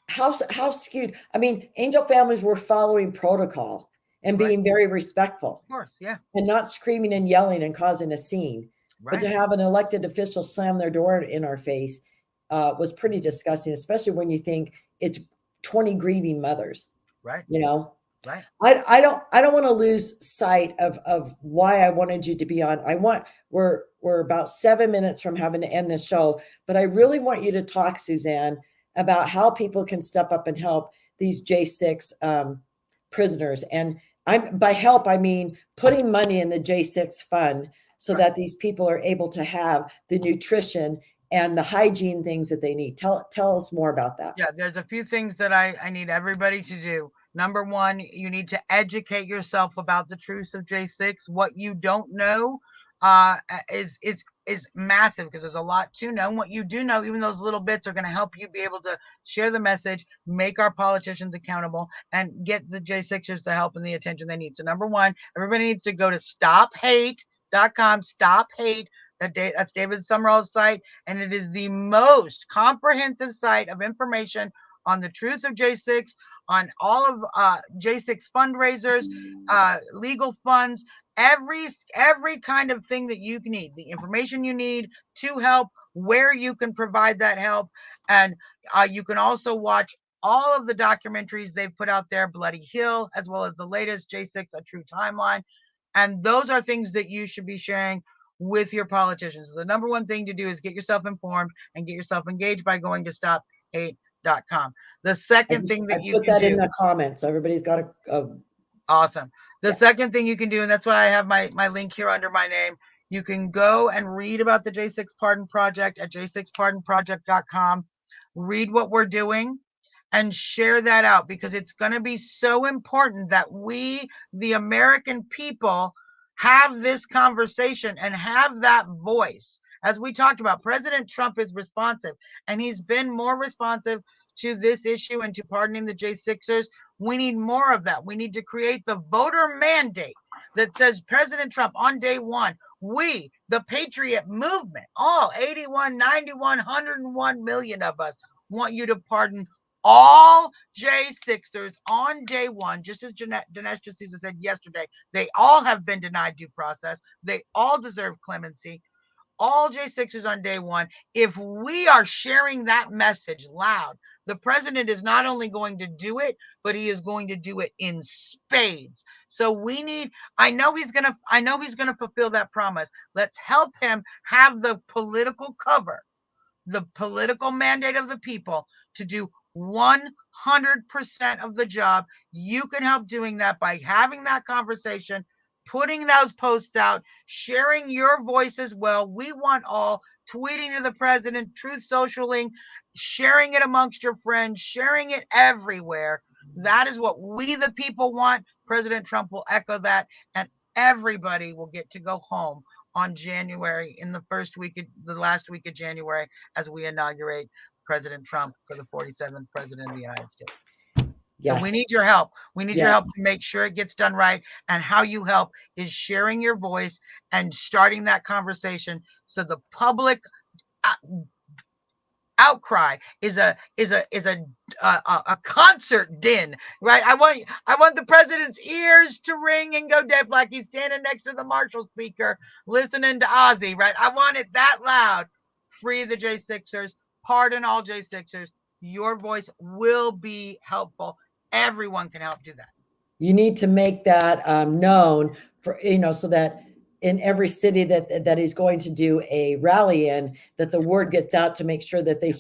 Speaker 1: how skewed. I mean, angel families were following protocol and being very respectful.
Speaker 2: Of course, yeah.
Speaker 1: And not screaming and yelling and causing a scene. Right. But to have an elected official slam their door in our face was pretty disgusting, especially when you think it's 20 grieving mothers.
Speaker 2: Right.
Speaker 1: Right. I don't want to lose sight of why I wanted you to be on. We're about 7 minutes from having to end this show, but I really want you to talk, Suzzanne, about how people can step up and help these J6 prisoners. And by help, I mean putting money in the J6 fund so that these people are able to have the nutrition and the hygiene things that they need. Tell us more about that.
Speaker 2: Yeah, there's a few things that I need everybody to do. Number one, you need to educate yourself about the truths of J6. What you don't know is massive, because there's a lot to know. And what you do know, even those little bits, are going to help you be able to share the message, make our politicians accountable, and get the J6ers the help and the attention they need. So number one, everybody needs to go to stophate.com, Stop Hate. That's David Summerall's site, and it is the most comprehensive site of information on the truth of J6, on all of J6 fundraisers, legal funds, every kind of thing that you need, the information you need to help, where you can provide that help. And you can also watch all of the documentaries they've put out there, Bloody Hill, as well as the latest J6, A True Timeline. And those are things that you should be sharing with your politicians. The number one thing to do is get yourself informed and get yourself engaged by going to stophate.com. The second thing that you can do.
Speaker 1: Put that in the comments. So everybody's got a
Speaker 2: awesome. The second thing you can do, and that's why I have my link here under my name, You can go and read about the J6 Pardon Project at j6pardonproject.com. Read what we're doing and share that out, because it's going to be so important that we, the American people, have this conversation and have that voice. As we talked about, President Trump is responsive, and he's been more responsive to this issue and to pardoning the J6ers. We need more of that. We need to create the voter mandate that says, President Trump, on day one, we, the Patriot movement, all 81, 91, 101 million of us, want you to pardon all J6ers on day one, just as Dinesh D'Souza said yesterday. They all have been denied due process. They all deserve clemency. All J6ers on day one. If we are sharing that message loud, the president is not only going to do it, but he is going to do it in spades. So we need, I know he's going to fulfill that promise. Let's help him have the political cover, the political mandate of the people to do 100% of the job. You can help doing that by having that conversation, putting those posts out, sharing your voice as well. We want all tweeting to the president, truth socialing, sharing it amongst your friends, sharing it everywhere. That is what we, the people, want. President Trump will echo that, and everybody will get to go home on January, in the last week of January, as we inaugurate President Trump for the 47th president of the United States. Yes. So we need your help. We need your help to make sure it gets done right. And how you help is sharing your voice and starting that conversation, so the public outcry is a concert din, right? I want the president's ears to ring and go deaf, like he's standing next to the Marshall speaker listening to Ozzy, right? I want it that loud. Free the J6ers, pardon all J6ers. Your voice will be helpful. Everyone can help do that.
Speaker 1: You need to make that known, for, so that in every city that he's going to do a rally in, that the word gets out, to make sure that they,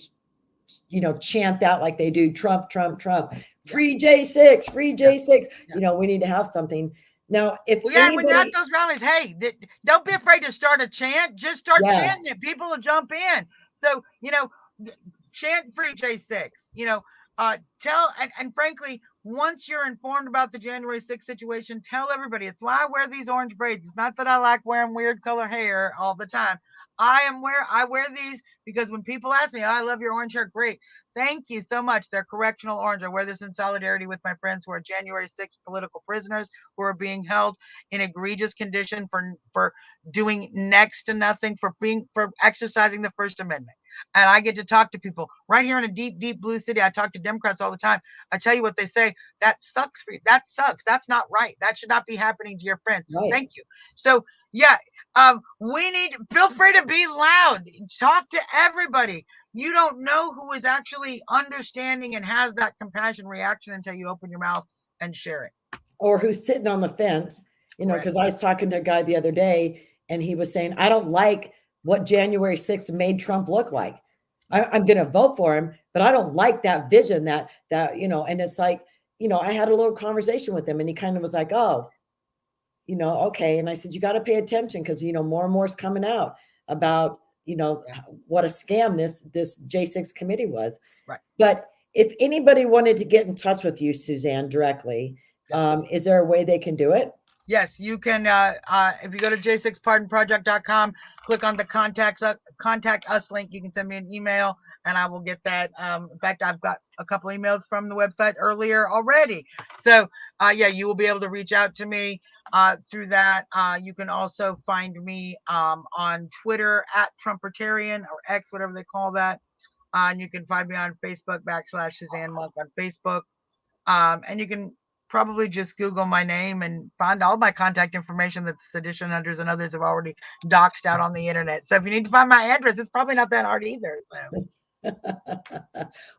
Speaker 1: chant that like they do Trump, Trump, Trump, free J6, free J6. Yeah. We need to have something. Now, if
Speaker 2: when you're at those rallies, hey, don't be afraid to start a chant. Just start chanting it. People will jump in. So, chant free J6. Tell, and frankly, once you're informed about the January 6th situation, tell everybody. It's why I wear these orange braids. It's not that I like wearing weird color hair all the time. I wear these because when people ask me, oh, I love your orange hair, great. Thank you so much. They're correctional orange. I wear this in solidarity with my friends who are January 6th political prisoners, who are being held in egregious condition for doing next to nothing, for exercising the First Amendment. And I get to talk to people right here in a deep, deep blue city. I talk to Democrats all the time. I tell you what they say. That sucks for you. That sucks. That's not right. That should not be happening to your friends. Right. Thank you. So yeah, feel free to be loud. Talk to everybody. You don't know who is actually understanding and has that compassion reaction until you open your mouth and share it.
Speaker 1: Or who's sitting on the fence, because I was talking to a guy the other day, and he was saying, I don't like what January 6th made Trump look like. I'm going to vote for him, but I don't like that vision that, and it's like, I had a little conversation with him, and he kind of was like, oh, okay. And I said, you got to pay attention, because, more and more is coming out about, what a scam this J6 committee was.
Speaker 2: Right.
Speaker 1: But if anybody wanted to get in touch with you, Suzzanne, directly, is there a way they can do it?
Speaker 2: Yes, you can. If you go to j6pardonproject.com, click on the contact us link, you can send me an email and I will get that. In fact, I've got a couple emails from the website earlier already. So you will be able to reach out to me through that. You can also find me on Twitter at Trumpertarian, or X, whatever they call that. And you can find me on Facebook /Suzzanne Monk on Facebook. And you can probably just Google my name and find all my contact information that Sedition Hunters and others have already doxed out on the internet. So if you need to find my address, it's probably not that hard either. So.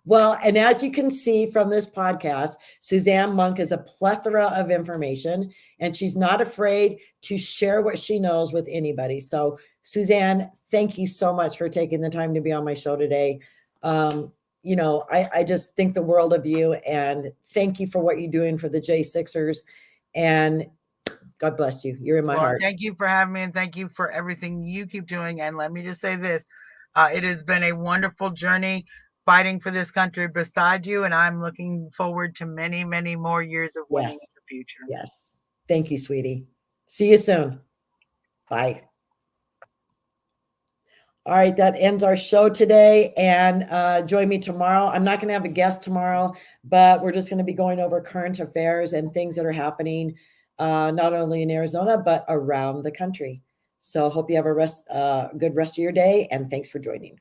Speaker 1: Well, and as you can see from this podcast, Suzzanne Monk is a plethora of information, and she's not afraid to share what she knows with anybody. So Suzzanne, thank you so much for taking the time to be on my show today. I just think the world of you, and thank you for what you're doing for the J6ers. And God bless you. You're in my
Speaker 2: Well,
Speaker 1: heart.
Speaker 2: thank you for having me, and thank you for everything you keep doing. And let me just say this, it has been a wonderful journey fighting for this country beside you, and I'm looking forward to many, many more years of winning in
Speaker 1: Yes.
Speaker 2: the future.
Speaker 1: Yes. Thank you, sweetie. See you soon. Bye. All right, that ends our show today. And join me tomorrow. I'm not going to have a guest tomorrow, but we're just going to be going over current affairs and things that are happening, not only in Arizona, but around the country. So hope you have a good rest of your day. And thanks for joining.